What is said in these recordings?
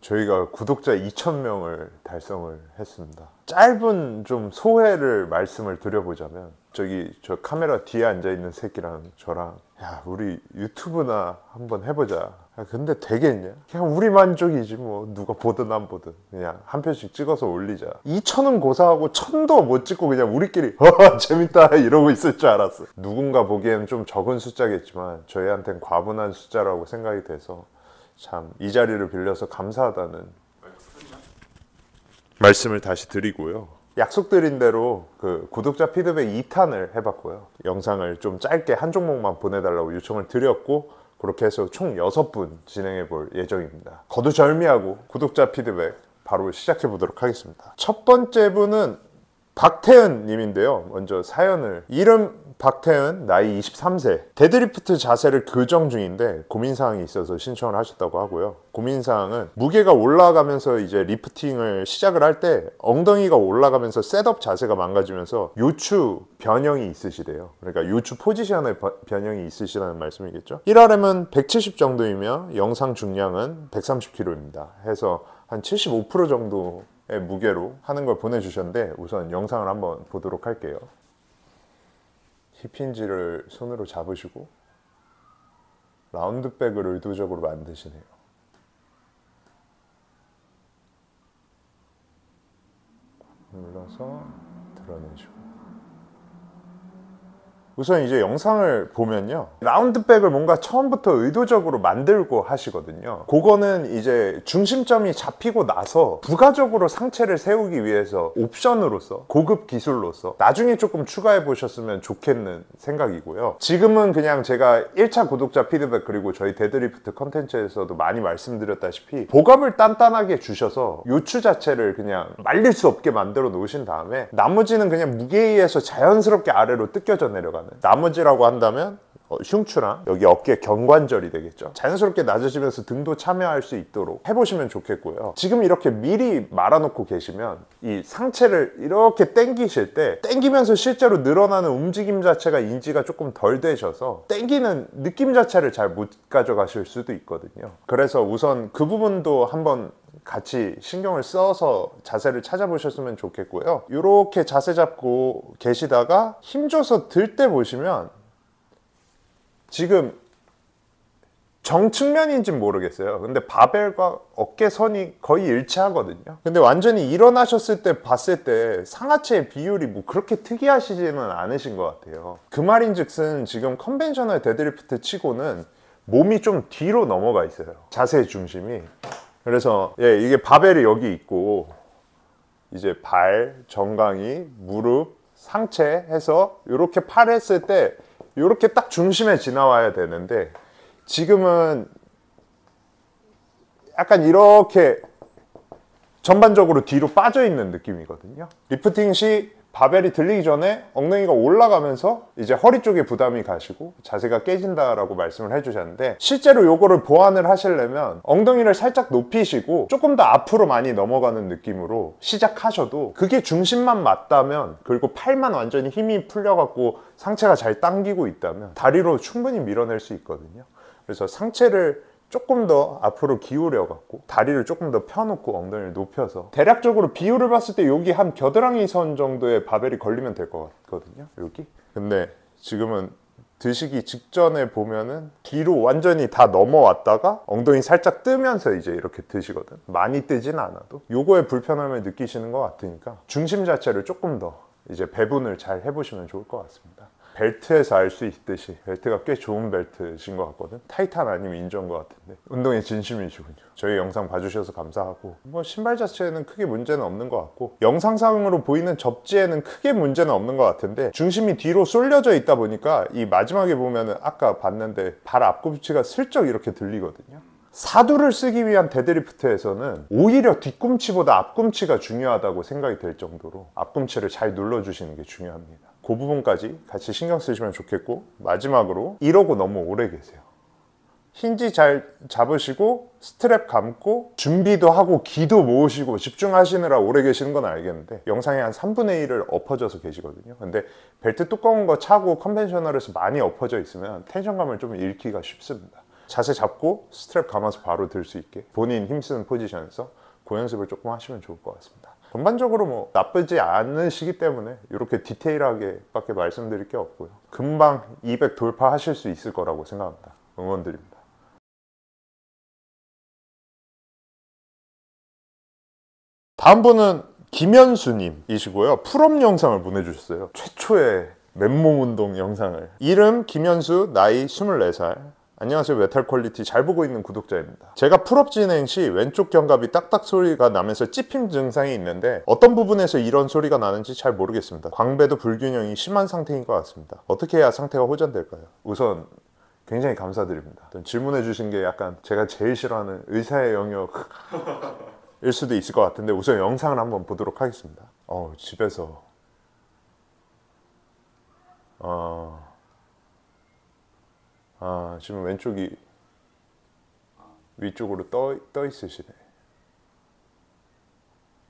저희가 구독자 2,000명을 달성을 했습니다. 짧은 좀 소회를 말씀을 드려보자면, 저 카메라 뒤에 앉아있는 새끼랑 저랑, 야, 우리 유튜브나 한번 해보자. 야, 근데 되겠냐? 그냥 우리 만족이지 뭐. 누가 보든 안 보든 그냥 한 편씩 찍어서 올리자. 2,000은 고사하고 1,000도 못 찍고 그냥 우리끼리 재밌다 이러고 있을 줄 알았어. 누군가 보기에는 좀 적은 숫자겠지만 저희한테는 과분한 숫자라고 생각이 돼서 참 이 자리를 빌려서 감사하다는 말씀을 다시 드리고요. 약속드린 대로 그 구독자 피드백 2탄을 해봤고요. 영상을 좀 짧게 한 종목만 보내달라고 요청을 드렸고, 그렇게 해서 총 6분 진행해 볼 예정입니다. 거두절미하고 구독자 피드백 바로 시작해 보도록 하겠습니다. 첫 번째 분은 박태은 님인데요. 먼저 사연을, 이름 박태은, 나이 23세, 데드리프트 자세를 교정 중인데 고민사항이 있어서 신청을 하셨다고 하고요. 고민사항은 무게가 올라가면서 이제 리프팅을 시작을 할 때 엉덩이가 올라가면서 셋업 자세가 망가지면서 요추 변형이 있으시대요. 그러니까 요추 포지션의 변형이 있으시다는 말씀이겠죠. 1RM은 170 정도이며 영상 중량은 130kg입니다. 해서 한 75% 정도 무게로 하는 걸 보내주셨는데, 우선 영상을 한번 보도록 할게요. 힙힌지를 손으로 잡으시고 라운드백을 의도적으로 만드시네요. 눌러서 드러내시고, 우선 이제 영상을 보면요, 라운드백을 뭔가 처음부터 의도적으로 만들고 하시거든요. 그거는 이제 중심점이 잡히고 나서 부가적으로 상체를 세우기 위해서 옵션으로서, 고급 기술로서 나중에 조금 추가해 보셨으면 좋겠는 생각이고요. 지금은 그냥 제가 1차 구독자 피드백, 그리고 저희 데드리프트 컨텐츠에서도 많이 말씀드렸다시피 복압을 단단하게 주셔서 요추 자체를 그냥 말릴 수 없게 만들어 놓으신 다음에 나머지는 그냥 무게에 의해서 자연스럽게 아래로 뜯겨져 내려가는, 나머지라고 한다면 흉추랑 여기 어깨 경관절이 되겠죠. 자연스럽게 낮아지면서 등도 참여할 수 있도록 해보시면 좋겠고요. 지금 이렇게 미리 말아놓고 계시면 이 상체를 이렇게 당기실 때, 당기면서 실제로 늘어나는 움직임 자체가 인지가 조금 덜 되셔서 당기는 느낌 자체를 잘 못 가져가실 수도 있거든요. 그래서 우선 그 부분도 한번 같이 신경을 써서 자세를 찾아보셨으면 좋겠고요. 이렇게 자세 잡고 계시다가 힘줘서 들 때 보시면 지금 정측면인지는 모르겠어요. 근데 바벨과 어깨선이 거의 일치하거든요. 근데 완전히 일어나셨을 때 봤을 때 상하체의 비율이 뭐 그렇게 특이하시지는 않으신 것 같아요. 그 말인즉슨 지금 컨벤셔널 데드리프트 치고는 몸이 좀 뒤로 넘어가 있어요, 자세의 중심이. 그래서 이게 바벨이 여기 있고, 이제 발, 정강이, 무릎, 상체 해서 이렇게 팔 했을 때 이렇게 딱 중심에 지나와야 되는데, 지금은 약간 이렇게 전반적으로 뒤로 빠져 있는 느낌이거든요. 리프팅 시 바벨이 들리기 전에 엉덩이가 올라가면서 이제 허리 쪽에 부담이 가시고 자세가 깨진다라고 말씀을 해주셨는데, 실제로 요거를 보완을 하시려면 엉덩이를 살짝 높이시고 조금 더 앞으로 많이 넘어가는 느낌으로 시작하셔도, 그게 중심만 맞다면, 그리고 팔만 완전히 힘이 풀려갖고 상체가 잘 당기고 있다면 다리로 충분히 밀어낼 수 있거든요. 그래서 상체를 조금 더 앞으로 기울여 갖고 다리를 조금 더 펴놓고 엉덩이를 높여서, 대략적으로 비율을 봤을 때 여기 한 겨드랑이 선 정도의 바벨이 걸리면 될 것 같거든요, 여기. 근데 지금은 드시기 직전에 보면은 뒤로 완전히 다 넘어왔다가 엉덩이 살짝 뜨면서 이제 이렇게 드시거든. 많이 뜨진 않아도 요거에 불편함을 느끼시는 것 같으니까 중심 자체를 조금 더 이제 배분을 잘 해보시면 좋을 것 같습니다. 벨트에서 알 수 있듯이 벨트가 꽤 좋은 벨트신 것 같거든. 타이탄 아니면 인조인 것 같은데 운동에 진심이시군요. 저희 영상 봐주셔서 감사하고, 뭐 신발 자체에는 크게 문제는 없는 것 같고, 영상상으로 보이는 접지에는 크게 문제는 없는 것 같은데, 중심이 뒤로 쏠려져 있다 보니까 이 마지막에 보면은 아까 봤는데 발 앞꿈치가 슬쩍 이렇게 들리거든요. 사두를 쓰기 위한 데드리프트에서는 오히려 뒤꿈치보다 앞꿈치가 중요하다고 생각이 될 정도로 앞꿈치를 잘 눌러주시는 게 중요합니다. 그 부분까지 같이 신경 쓰시면 좋겠고, 마지막으로 이러고 너무 오래 계세요. 힌지 잘 잡으시고 스트랩 감고 준비도 하고 기도 모으시고 집중하시느라 오래 계시는 건 알겠는데, 영상의 한 3분의 1을 엎어져서 계시거든요. 근데 벨트 두꺼운 거 차고 컨벤셔널에서 많이 엎어져 있으면 텐션감을 좀 잃기가 쉽습니다. 자세 잡고 스트랩 감아서 바로 들 수 있게 본인 힘쓰는 포지션에서 그 연습을 조금 하시면 좋을 것 같습니다. 전반적으로 뭐 나쁘지 않으시기 때문에 이렇게 디테일하게 밖에 말씀드릴 게 없고요. 금방 200 돌파하실 수 있을 거라고 생각합니다. 응원드립니다. 다음 분은 김현수님이시고요. 풀업 영상을 보내주셨어요. 최초의 맨몸 운동 영상을. 이름 김현수, 나이 24살. 안녕하세요. 메탈 퀄리티 잘 보고 있는 구독자입니다. 제가 풀업 진행 시 왼쪽 견갑이 딱딱 소리가 나면서 찝힘 증상이 있는데 어떤 부분에서 이런 소리가 나는지 잘 모르겠습니다. 광배도 불균형이 심한 상태인 것 같습니다. 어떻게 해야 상태가 호전될까요? 우선 굉장히 감사드립니다. 질문해 주신 게 약간 제가 제일 싫어하는 의사의 영역 일 수도 있을 것 같은데 우선 영상을 한번 보도록 하겠습니다. 집에서 지금 왼쪽이 위쪽으로 떠 있으시네.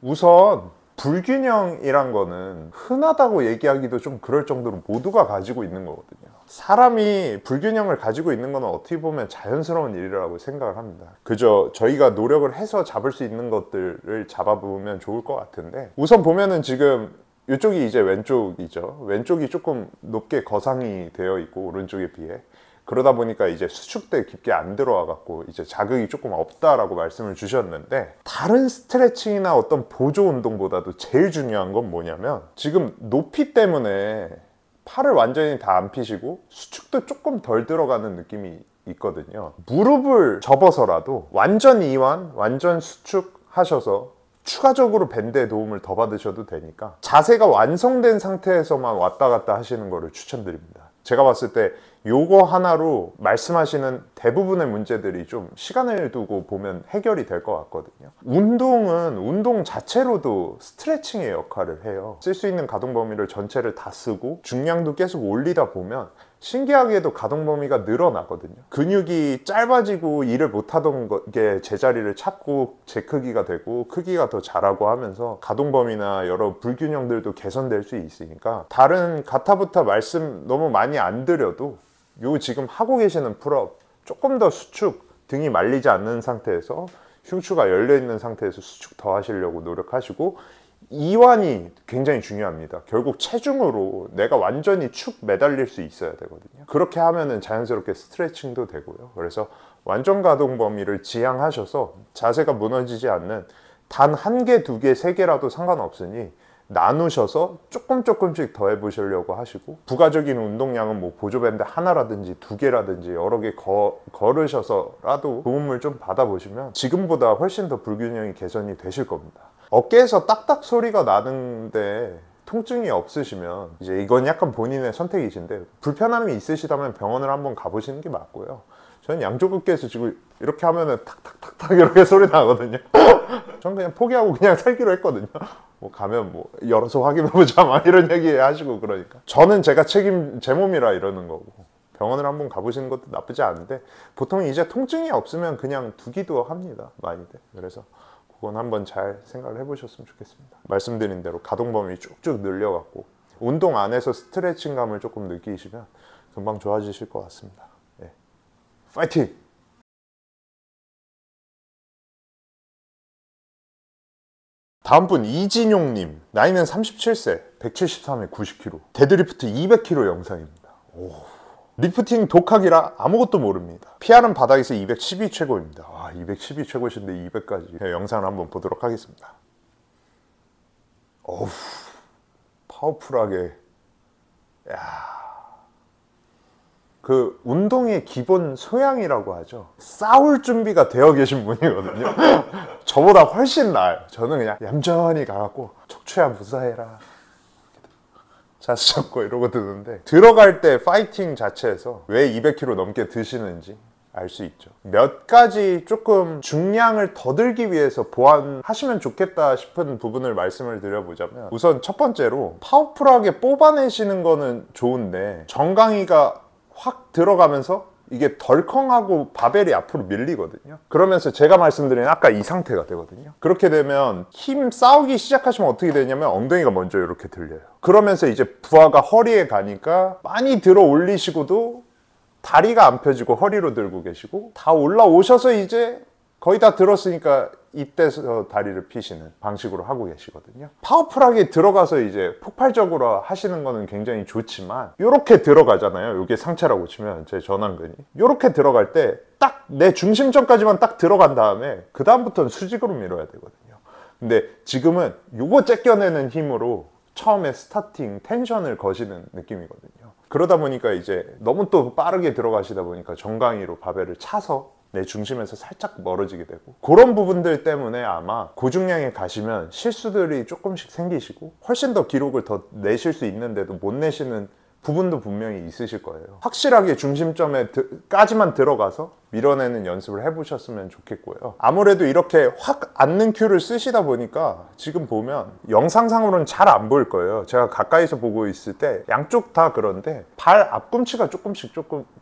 우선 불균형이란 거는 흔하다고 얘기하기도 좀 그럴 정도로 모두가 가지고 있는 거거든요. 사람이 불균형을 가지고 있는 건 어떻게 보면 자연스러운 일이라고 생각을 합니다. 그저 저희가 노력을 해서 잡을 수 있는 것들을 잡아보면 좋을 것 같은데, 우선 보면은 지금 이쪽이 이제 왼쪽이죠. 왼쪽이 조금 높게 거상이 되어 있고 오른쪽에 비해, 그러다 보니까 이제 수축대 깊게 안 들어와 갖고 이제 자극이 조금 없다라고 말씀을 주셨는데, 다른 스트레칭이나 어떤 보조 운동보다도 제일 중요한 건 뭐냐면, 지금 높이 때문에 팔을 완전히 다 안 피시고 수축도 조금 덜 들어가는 느낌이 있거든요. 무릎을 접어서라도 완전 이완, 완전 수축하셔서 추가적으로 밴드의 도움을 더 받으셔도 되니까 자세가 완성된 상태에서만 왔다 갔다 하시는 거를 추천드립니다. 제가 봤을 때 요거 하나로 말씀하시는 대부분의 문제들이 좀 시간을 두고 보면 해결이 될 것 같거든요. 운동은 운동 자체로도 스트레칭의 역할을 해요. 쓸 수 있는 가동 범위를 전체를 다 쓰고 중량도 계속 올리다 보면 신기하게도 가동 범위가 늘어나거든요. 근육이 짧아지고 일을 못하던 게 제자리를 찾고 제 크기가 되고 크기가 더 자라고 하면서 가동 범위나 여러 불균형들도 개선될 수 있으니까, 다른 가타부타 말씀 너무 많이 안 드려도 요 지금 하고 계시는 풀업 조금 더 수축, 등이 말리지 않는 상태에서 흉추가 열려있는 상태에서 수축 더 하시려고 노력하시고, 이완이 굉장히 중요합니다. 결국 체중으로 내가 완전히 축 매달릴 수 있어야 되거든요. 그렇게 하면은 자연스럽게 스트레칭도 되고요. 그래서 완전 가동 범위를 지향하셔서 자세가 무너지지 않는 단 1개, 2개, 3개라도 상관없으니 나누셔서 조금씩 더 해보시려고 하시고, 부가적인 운동량은 뭐 보조밴드 하나라든지 2개라든지 여러 개 걸으셔서라도 도움을 좀 받아보시면 지금보다 훨씬 더 불균형이 개선이 되실 겁니다. 어깨에서 딱딱 소리가 나는데 통증이 없으시면 이제 이건 약간 본인의 선택이신데, 불편함이 있으시다면 병원을 한번 가보시는 게 맞고요. 저는 양쪽 어깨에서 지금 이렇게 하면은 탁탁탁탁 이렇게 소리 나거든요. 전 그냥 포기하고 그냥 살기로 했거든요. 뭐 가면 뭐 열어서 확인해보자 막 이런 얘기 하시고 그러니까, 저는 제가 제 몸이라 이러는 거고, 병원을 한번 가보시는 것도 나쁘지 않은데 보통 이제 통증이 없으면 그냥 두기도 합니다, 많이들. 그래서 그건 한번 잘 생각을 해보셨으면 좋겠습니다. 말씀드린 대로 가동 범위 쭉쭉 늘려갖고 운동 안에서 스트레칭감을 조금 느끼시면 금방 좋아지실 것 같습니다. 네. 파이팅! 다음 분 이진용님, 나이는 37세, 173에 90kg, 데드리프트 200kg 영상입니다. 오. 리프팅 독학이라 아무것도 모릅니다. PR은 바닥에서 210이 최고입니다. 210이 최고신데 200까지. 영상을 한번 보도록 하겠습니다. 어우, 파워풀하게. 야. 그 운동의 기본 소양이라고 하죠. 싸울 준비가 되어 계신 분이거든요. 저보다 훨씬 나아요. 저는 그냥 얌전히 가갖고 척추야 무사해라, 자세 잡고 이러고 드는데, 들어갈 때 파이팅 자체에서 왜 200kg 넘게 드시는지 알 수 있죠. 몇 가지 조금 중량을 더 들기 위해서 보완하시면 좋겠다 싶은 부분을 말씀을 드려보자면, 우선 첫 번째로 파워풀하게 뽑아내시는 거는 좋은데 정강이가 확 들어가면서 이게 덜컹하고 바벨이 앞으로 밀리거든요. 그러면서 제가 말씀드린 아까 이 상태가 되거든요. 그렇게 되면 힘 싸우기 시작하시면 어떻게 되냐면 엉덩이가 먼저 이렇게 들려요. 그러면서 이제 부하가 허리에 가니까 많이 들어 올리시고도 다리가 안 펴지고 허리로 들고 계시고 다 올라오셔서 이제 거의 다 들었으니까 이때서 다리를 피시는 방식으로 하고 계시거든요. 파워풀하게 들어가서 이제 폭발적으로 하시는 거는 굉장히 좋지만 이렇게 들어가잖아요. 이게 상체라고 치면 제 전완근이 이렇게 들어갈 때 딱 내 중심점까지만 딱 들어간 다음에 그 다음부터는 수직으로 밀어야 되거든요. 근데 지금은 요거 째껴내는 힘으로 처음에 스타팅 텐션을 거시는 느낌이거든요. 그러다 보니까 이제 너무 또 빠르게 들어가시다 보니까 정강이로 바벨을 차서 내 중심에서 살짝 멀어지게 되고 그런 부분들 때문에 아마 고중량에 가시면 실수들이 조금씩 생기시고 훨씬 더 기록을 더 내실 수 있는데도 못 내시는 부분도 분명히 있으실 거예요. 확실하게 중심점에까지만 들어가서 밀어내는 연습을 해보셨으면 좋겠고요. 아무래도 이렇게 확 앉는 큐를 쓰시다 보니까 지금 보면 영상상으로는 잘 안 보일 거예요. 제가 가까이서 보고 있을 때 양쪽 다 그런데 발 앞꿈치가 조금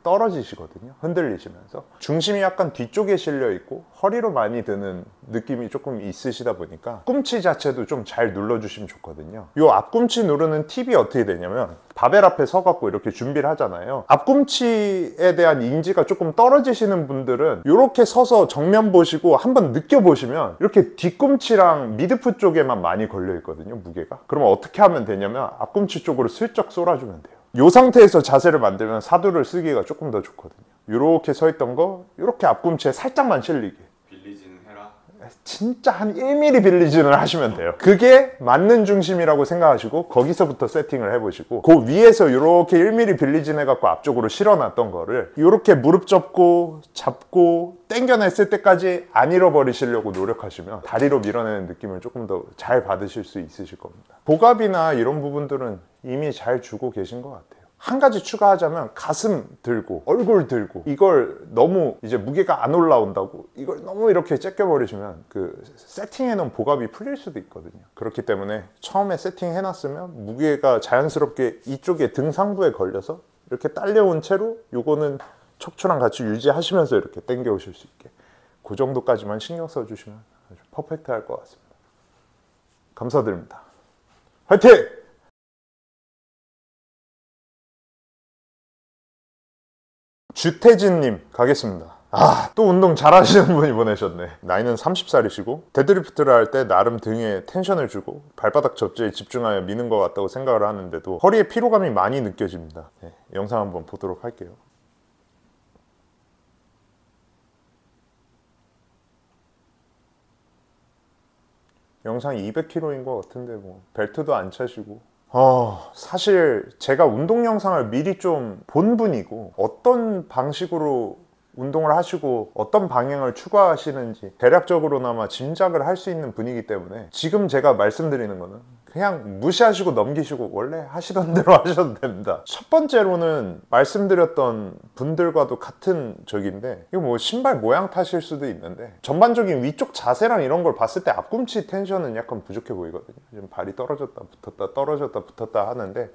떨어지시거든요. 흔들리시면서 중심이 약간 뒤쪽에 실려 있고 허리로 많이 드는 느낌이 조금 있으시다 보니까 꿈치 자체도 좀 잘 눌러주시면 좋거든요. 이 앞꿈치 누르는 팁이 어떻게 되냐면 바벨 앞에 서갖고 이렇게 준비를 하잖아요. 앞꿈치에 대한 인지가 조금 떨어지시는 분들은 이렇게 서서 정면 보시고 한번 느껴보시면 이렇게 뒤꿈치랑 미드풋 쪽에만 많이 걸려 있거든요, 무게가. 그러면 어떻게 하면 되냐면 앞꿈치 쪽으로 슬쩍 쏠아주면 돼요. 이 상태에서 자세를 만들면 사두를 쓰기가 조금 더 좋거든요. 이렇게 서 있던 거 이렇게 앞꿈치에 살짝만 실리게. 빌리지는 해라. 진짜 한 1mm 빌리진을 하시면 돼요. 그게 맞는 중심이라고 생각하시고 거기서부터 세팅을 해보시고 그 위에서 이렇게 1mm 빌리진 해갖고 앞쪽으로 실어놨던 거를 이렇게 무릎 접고 잡고 당겨냈을 때까지 안 잃어버리시려고 노력하시면 다리로 밀어내는 느낌을 조금 더 잘 받으실 수 있으실 겁니다. 복압이나 이런 부분들은 이미 잘 주고 계신 것 같아요. 한 가지 추가하자면 가슴 들고 얼굴 들고 이걸 너무 이제 무게가 안 올라온다고 이걸 너무 이렇게 째껴버리시면 그 세팅해 놓은 복압이 풀릴 수도 있거든요. 그렇기 때문에 처음에 세팅해 놨으면 무게가 자연스럽게 이쪽에 등 상부에 걸려서 이렇게 딸려온 채로 요거는 척추랑 같이 유지하시면서 이렇게 당겨 오실 수 있게 그 정도까지만 신경 써 주시면 아주 퍼펙트 할 것 같습니다. 감사드립니다. 화이팅! 주태진님 가겠습니다. 또 운동 잘하시는 분이 보내셨네. 나이는 30살이시고 데드리프트를 할 때 나름 등에 텐션을 주고 발바닥 접지에 집중하여 미는 것 같다고 생각을 하는데도 허리에 피로감이 많이 느껴집니다. 네, 영상 한번 보도록 할게요. 영상 200kg인 것 같은데 뭐 벨트도 안 차시고 사실 제가 운동 영상을 미리 좀 본 분이고 어떤 방식으로 운동을 하시고 어떤 방향을 추구하시는지 대략적으로나마 짐작을 할 수 있는 분이기 때문에 지금 제가 말씀드리는 거는 그냥 무시하시고 넘기시고 원래 하시던 대로 하셔도 됩니다. 첫 번째로는 말씀드렸던 분들과도 같은 적인데 이거 뭐 신발 모양 탓일 수도 있는데 전반적인 위쪽 자세랑 이런 걸 봤을 때 앞꿈치 텐션은 약간 부족해 보이거든요. 지금 발이 떨어졌다 붙었다 떨어졌다 붙었다 하는데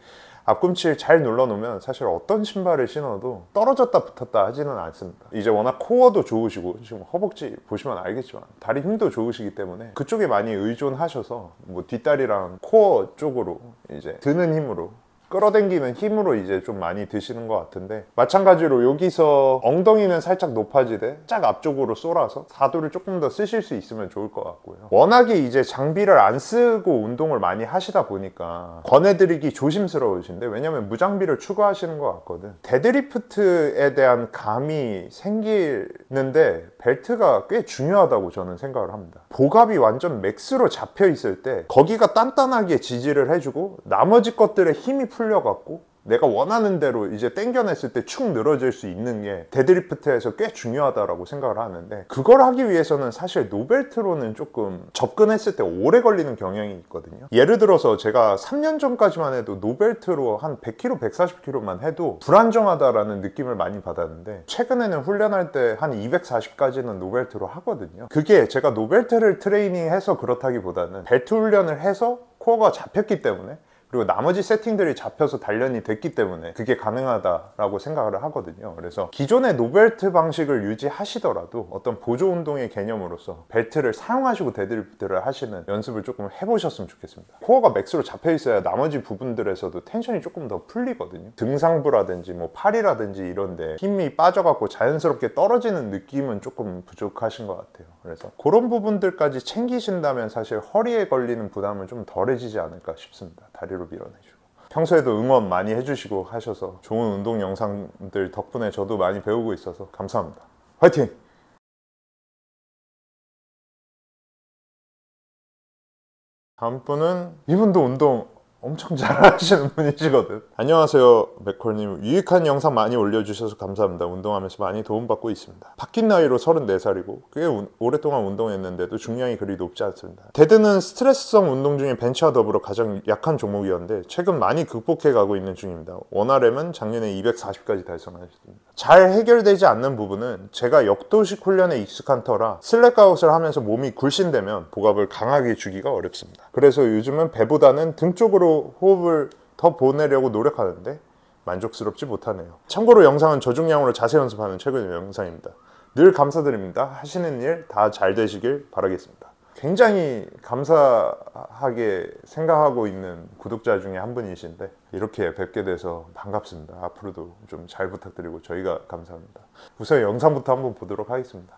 앞꿈치를 잘 눌러놓으면 사실 어떤 신발을 신어도 떨어졌다 붙었다 하지는 않습니다. 이제 워낙 코어도 좋으시고 지금 허벅지 보시면 알겠지만 다리 힘도 좋으시기 때문에 그쪽에 많이 의존하셔서 뭐 뒷다리랑 코어 쪽으로 이제 드는 힘으로 끌어당기는 힘으로 이제 좀 많이 드시는 것 같은데 마찬가지로 여기서 엉덩이는 살짝 높아지되 짝 앞쪽으로 쏠아서 사두를 조금 더 쓰실 수 있으면 좋을 것 같고요. 워낙에 이제 장비를 안 쓰고 운동을 많이 하시다 보니까 권해드리기 조심스러우신데 왜냐면 무장비를 추구하시는 것 같거든. 데드리프트에 대한 감이 생기는데 벨트가 꽤 중요하다고 저는 생각을 합니다. 복압이 완전 맥스로 잡혀 있을 때 거기가 단단하게 지지를 해주고 나머지 것들의 힘이 풀려갖고 내가 원하는 대로 이제 당겨냈을 때 축 늘어질 수 있는 게 데드리프트에서 꽤 중요하다고 생각을 하는데 그걸 하기 위해서는 사실 노벨트로는 조금 접근했을 때 오래 걸리는 경향이 있거든요. 예를 들어서 제가 3년 전까지만 해도 노벨트로 한 100kg, 140kg만 해도 불안정하다라는 느낌을 많이 받았는데 최근에는 훈련할 때 한 240까지는 노벨트로 하거든요. 그게 제가 노벨트를 트레이닝해서 그렇다기보다는 벨트 훈련을 해서 코어가 잡혔기 때문에 그리고 나머지 세팅들이 잡혀서 단련이 됐기 때문에 그게 가능하다라고 생각을 하거든요. 그래서 기존의 노벨트 방식을 유지하시더라도 어떤 보조 운동의 개념으로서 벨트를 사용하시고 데드리프트를 하시는 연습을 조금 해보셨으면 좋겠습니다. 코어가 맥스로 잡혀 있어야 나머지 부분들에서도 텐션이 조금 더 풀리거든요. 등상부라든지 뭐 팔이라든지 이런데 힘이 빠져갖고 자연스럽게 떨어지는 느낌은 조금 부족하신 것 같아요. 그래서 그런 부분들까지 챙기신다면 사실 허리에 걸리는 부담은 좀 덜해지지 않을까 싶습니다. 다리로 밀어내주고 평소에도 응원 많이 해주시고 하셔서 좋은 운동 영상들 덕분에 저도 많이 배우고 있어서 감사합니다. 화이팅! 다음 분은 이분도 운동 엄청 잘하시는 분이시거든. 안녕하세요 맥콜님. 유익한 영상 많이 올려주셔서 감사합니다. 운동하면서 많이 도움받고 있습니다. 바뀐 나이로 34살이고 꽤 오랫동안 운동했는데도 중량이 그리 높지 않습니다. 데드는 스트레스성 운동 중에 벤치와 더불어 가장 약한 종목이었는데 최근 많이 극복해 가고 있는 중입니다. 원RM은 작년에 240까지 달성하셨습니다. 잘 해결되지 않는 부분은 제가 역도식 훈련에 익숙한 터라 슬랙아웃을 하면서 몸이 굴신되면 복압을 강하게 주기가 어렵습니다. 그래서 요즘은 배보다는 등 쪽으로 호흡을 더 보내려고 노력하는데 만족스럽지 못하네요. 참고로 영상은 저중량으로 자세 연습하는 최근의 영상입니다. 늘 감사드립니다. 하시는 일 다 잘 되시길 바라겠습니다. 굉장히 감사하게 생각하고 있는 구독자 중에 한 분이신데 이렇게 뵙게 돼서 반갑습니다. 앞으로도 좀 잘 부탁드리고 저희가 감사합니다. 우선 영상부터 한번 보도록 하겠습니다.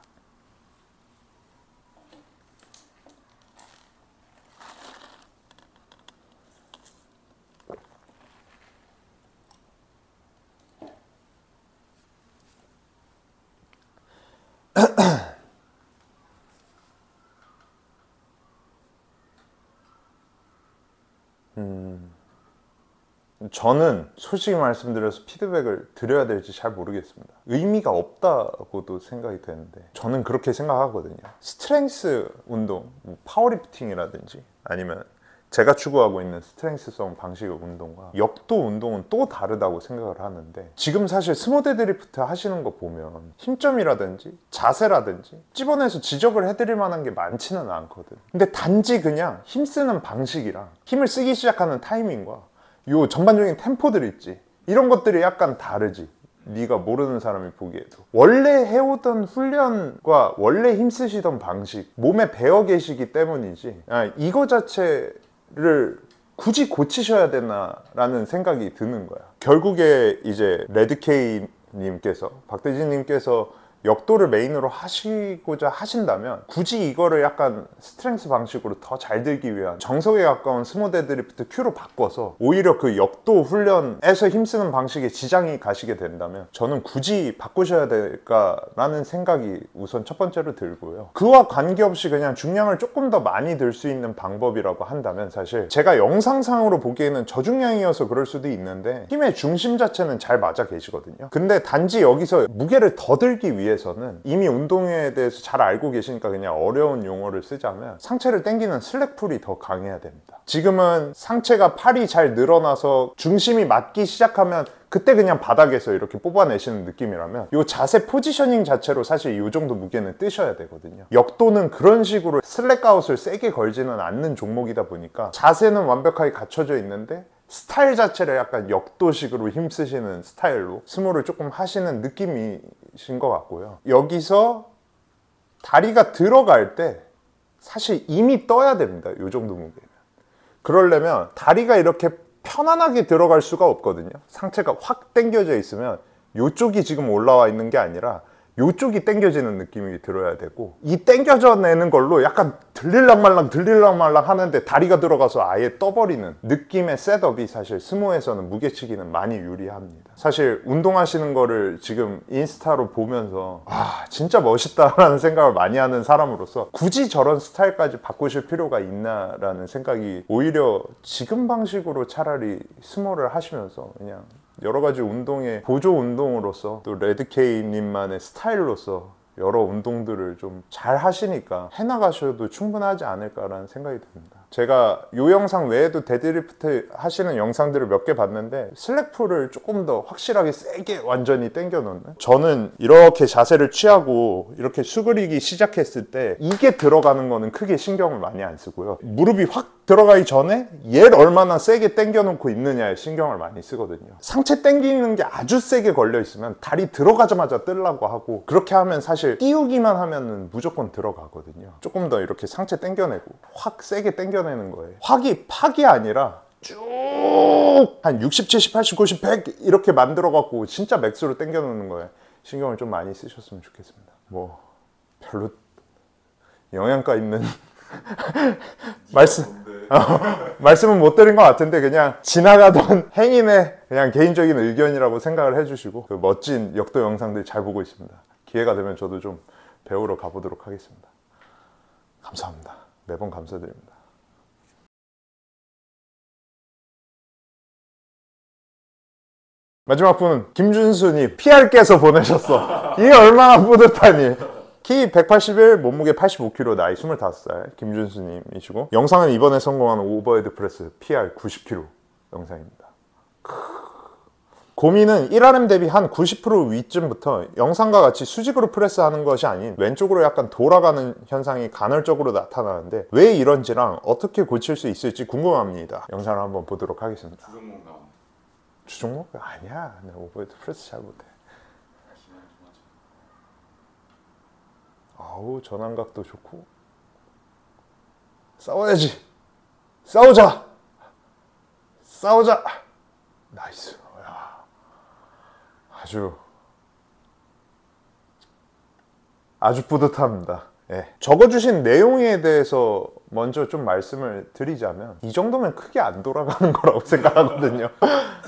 저는 솔직히 말씀드려서 피드백을 드려야 될지 잘 모르겠습니다. 의미가 없다고도 생각이 되는데 저는 그렇게 생각하거든요. 스트렝스 운동, 파워리프팅이라든지 아니면 제가 추구하고 있는 스트렝스성 방식의 운동과 역도 운동은 또 다르다고 생각을 하는데 지금 사실 스모 데드리프트 하시는 거 보면 힘점이라든지 자세라든지 찝어내서 지적을 해드릴 만한 게 많지는 않거든. 근데 단지 그냥 힘쓰는 방식이랑 힘을 쓰기 시작하는 타이밍과 요 전반적인 템포들 있지, 이런 것들이 약간 다르지. 네가 모르는 사람이 보기에도 원래 해오던 훈련과 원래 힘쓰시던 방식 몸에 배어 계시기 때문이지 이거 자체를 굳이 고치셔야 되나 라는 생각이 드는 거야. 결국에 이제 레드케이 님께서, 박대진 님께서 역도를 메인으로 하시고자 하신다면 굳이 이거를 약간 스트렝스 방식으로 더 잘 들기 위한 정석에 가까운 스모 데드리프트 Q로 바꿔서 오히려 그 역도 훈련에서 힘쓰는 방식에 지장이 가시게 된다면 저는 굳이 바꾸셔야 될까라는 생각이 우선 첫 번째로 들고요. 그와 관계없이 그냥 중량을 조금 더 많이 들 수 있는 방법이라고 한다면 사실 제가 영상상으로 보기에는 저중량이어서 그럴 수도 있는데 힘의 중심 자체는 잘 맞아 계시거든요. 근데 단지 여기서 무게를 더 들기 위해 서는 이미 운동에 대해서 잘 알고 계시니까 그냥 어려운 용어를 쓰자면 상체를 당기는 슬랙풀이 더 강해야 됩니다. 지금은 상체가 팔이 잘 늘어나서 중심이 맞기 시작하면 그때 그냥 바닥에서 이렇게 뽑아내시는 느낌이라면 이 자세 포지셔닝 자체로 사실 이 정도 무게는 뜨셔야 되거든요. 역도는 그런 식으로 슬랙아웃을 세게 걸지는 않는 종목이다 보니까 자세는 완벽하게 갖춰져 있는데 스타일 자체를 약간 역도식으로 힘쓰시는 스타일로 스모를 조금 하시는 느낌이신 것 같고요. 여기서 다리가 들어갈 때 사실 이미 떠야 됩니다. 이 정도 무게면. 그러려면 다리가 이렇게 편안하게 들어갈 수가 없거든요. 상체가 확 당겨져 있으면 이쪽이 지금 올라와 있는 게 아니라 이쪽이 당겨지는 느낌이 들어야 되고, 이 당겨져 내는 걸로 약간 들릴랑말랑 하는데 다리가 들어가서 아예 떠버리는 느낌의 셋업이 사실 스모에서는 무게치기는 많이 유리합니다. 사실 운동하시는 거를 지금 인스타로 보면서 진짜 멋있다라는 생각을 많이 하는 사람으로서 굳이 저런 스타일까지 바꾸실 필요가 있나라는 생각이, 오히려 지금 방식으로 차라리 스모를 하시면서 그냥 여러 가지 운동의 보조 운동으로서 또 레드케이님만의 스타일로서 여러 운동들을 좀 잘 하시니까 해나가셔도 충분하지 않을까라는 생각이 듭니다. 제가 이 영상 외에도 데드리프트 하시는 영상들을 몇 개 봤는데 슬랙풀을 조금 더 확실하게 세게 완전히 당겨 놓는, 저는 이렇게 자세를 취하고 이렇게 수그리기 시작했을 때 이게 들어가는 거는 크게 신경을 많이 안 쓰고요. 무릎이 확 들어가기 전에 얘를 얼마나 세게 당겨놓고 있느냐에 신경을 많이 쓰거든요. 상체 당기는 게 아주 세게 걸려 있으면 다리 들어가자마자 뜨려고 하고, 그렇게 하면 사실 띄우기만 하면 무조건 들어가거든요. 조금 더 이렇게 상체 당겨내고 확 세게 당겨내는 거예요. 확이 팍이 아니라 쭉 한 60, 70, 80, 90, 100 이렇게 만들어 갖고 진짜 맥스로 당겨 놓는 거에 신경을 좀 많이 쓰셨으면 좋겠습니다. 뭐 별로 영양가 있는 말씀은 못 드린 것 같은데, 그냥 지나가던 행인의 그냥 개인적인 의견이라고 생각을 해주시고, 그 멋진 역도 영상들 잘 보고 있습니다. 기회가 되면 저도 좀 배우러 가보도록 하겠습니다. 감사합니다. 매번 감사드립니다. 마지막 분은 김준수님, PR 깨서 보내셨어. 이게 얼마나 뿌듯하니. 키 181, 몸무게 85kg, 나이 25살 김준수님이시고, 영상은 이번에 성공한 오버헤드 프레스 PR 90kg 영상입니다. 고민은 1RM 대비 한 90% 위쯤부터 영상과 같이 수직으로 프레스하는 것이 아닌 왼쪽으로 약간 돌아가는 현상이 간헐적으로 나타나는데, 왜 이런지랑 어떻게 고칠 수 있을지 궁금합니다. 영상을 한번 보도록 하겠습니다. 주종목 나오네. 주종목? 아니야, 내가 오버헤드 프레스 잘 못해. 아우, 전환각도 좋고. 싸워야지. 싸우자. 나이스. 야. 아주 뿌듯합니다. 예. 적어주신 내용에 대해서 먼저 좀 말씀을 드리자면, 이 정도면 크게 안 돌아가는 거라고 생각하거든요.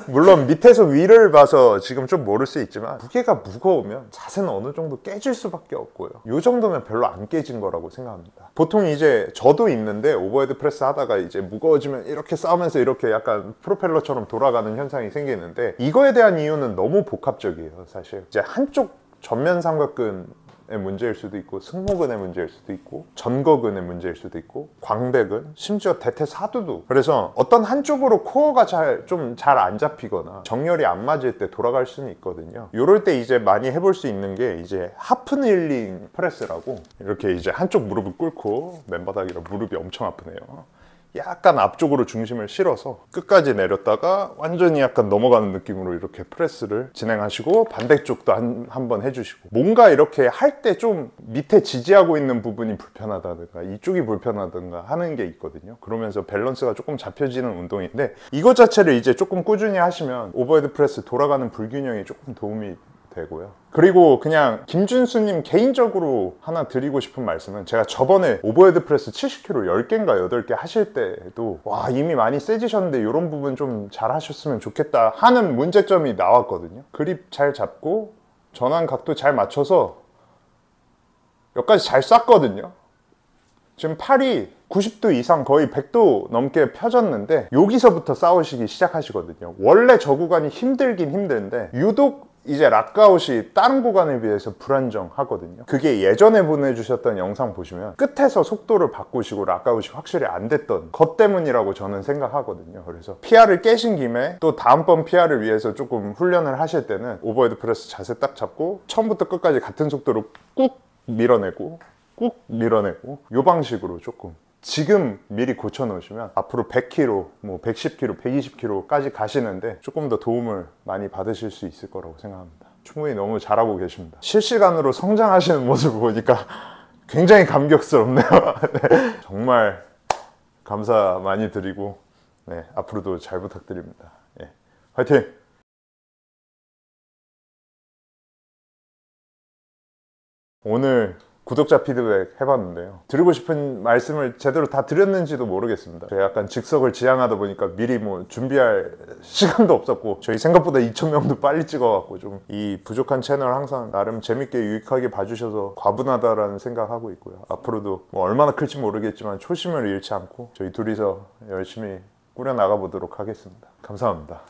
물론 밑에서 위를 봐서 지금 좀 모를 수 있지만, 무게가 무거우면 자세는 어느 정도 깨질 수밖에 없고요. 이 정도면 별로 안 깨진 거라고 생각합니다. 보통 이제 저도 있는데, 오버헤드 프레스 하다가 이제 무거워지면 이렇게 싸우면서 이렇게 약간 프로펠러처럼 돌아가는 현상이 생기는데, 이거에 대한 이유는 너무 복합적이에요. 사실 이제 한쪽 전면 삼각근 의 문제일 수도 있고, 승모근의 문제일 수도 있고, 전거근의 문제일 수도 있고, 광배근, 심지어 대퇴사두도. 그래서 어떤 한쪽으로 코어가 좀 잘 안 잡히거나 정렬이 안 맞을 때 돌아갈 수는 있거든요. 이럴 때 이제 많이 해볼 수 있는 게 이제 하프닐링 프레스라고, 이렇게 이제 한쪽 무릎을 꿇고, 맨바닥이라 무릎이 엄청 아프네요. 약간 앞쪽으로 중심을 실어서 끝까지 내렸다가 완전히 약간 넘어가는 느낌으로 이렇게 프레스를 진행하시고, 반대쪽도 한번 해주시고, 뭔가 이렇게 할 때 좀 밑에 지지하고 있는 부분이 불편하다든가 이쪽이 불편하든가 하는 게 있거든요. 그러면서 밸런스가 조금 잡혀지는 운동인데, 이것 자체를 이제 조금 꾸준히 하시면 오버헤드 프레스 돌아가는 불균형이 조금 도움이 되고요. 그리고 그냥 김준수님 개인적으로 하나 드리고 싶은 말씀은, 제가 저번에 오버헤드 프레스 70kg 10개인가 8개 하실 때도 와, 이미 많이 세지셨는데 이런 부분 좀 잘 하셨으면 좋겠다 하는 문제점이 나왔거든요. 그립 잘 잡고 전환 각도 잘 맞춰서 여기까지 잘 쐈거든요. 지금 팔이 90도 이상 거의 100도 넘게 펴졌는데, 여기서부터 싸우시기 시작하시거든요. 원래 저 구간이 힘들긴 힘든데 유독 이제 락아웃이 다른 구간에 비해서 불안정하거든요. 그게 예전에 보내주셨던 영상 보시면 끝에서 속도를 바꾸시고 락아웃이 확실히 안 됐던 것 때문이라고 저는 생각하거든요. 그래서 PR을 깨신 김에 또 다음번 PR을 위해서 조금 훈련을 하실 때는 오버헤드 프레스 자세 딱 잡고 처음부터 끝까지 같은 속도로 꾹 밀어내고 꾹 밀어내고, 이 방식으로 조금 지금 미리 고쳐 놓으시면 앞으로 100kg, 뭐 110kg, 120kg까지 가시는데 조금 더 도움을 많이 받으실 수 있을 거라고 생각합니다. 충분히 너무 잘하고 계십니다. 실시간으로 성장하시는 모습을 보니까 굉장히 감격스럽네요. 네, 정말 감사 많이 드리고, 네, 앞으로도 잘 부탁드립니다. 네, 화이팅! 오늘 구독자 피드백 해봤는데요, 드리고 싶은 말씀을 제대로 다 드렸는지도 모르겠습니다. 제가 약간 즉석을 지향하다 보니까 미리 뭐 준비할 시간도 없었고, 저희 생각보다 2,000명도 빨리 찍어갖고 좀 이 부족한 채널 항상 나름 재밌게 유익하게 봐주셔서 과분하다라는 생각하고 있고요. 앞으로도 뭐 얼마나 클지 모르겠지만 초심을 잃지 않고 저희 둘이서 열심히 꾸려나가 보도록 하겠습니다. 감사합니다.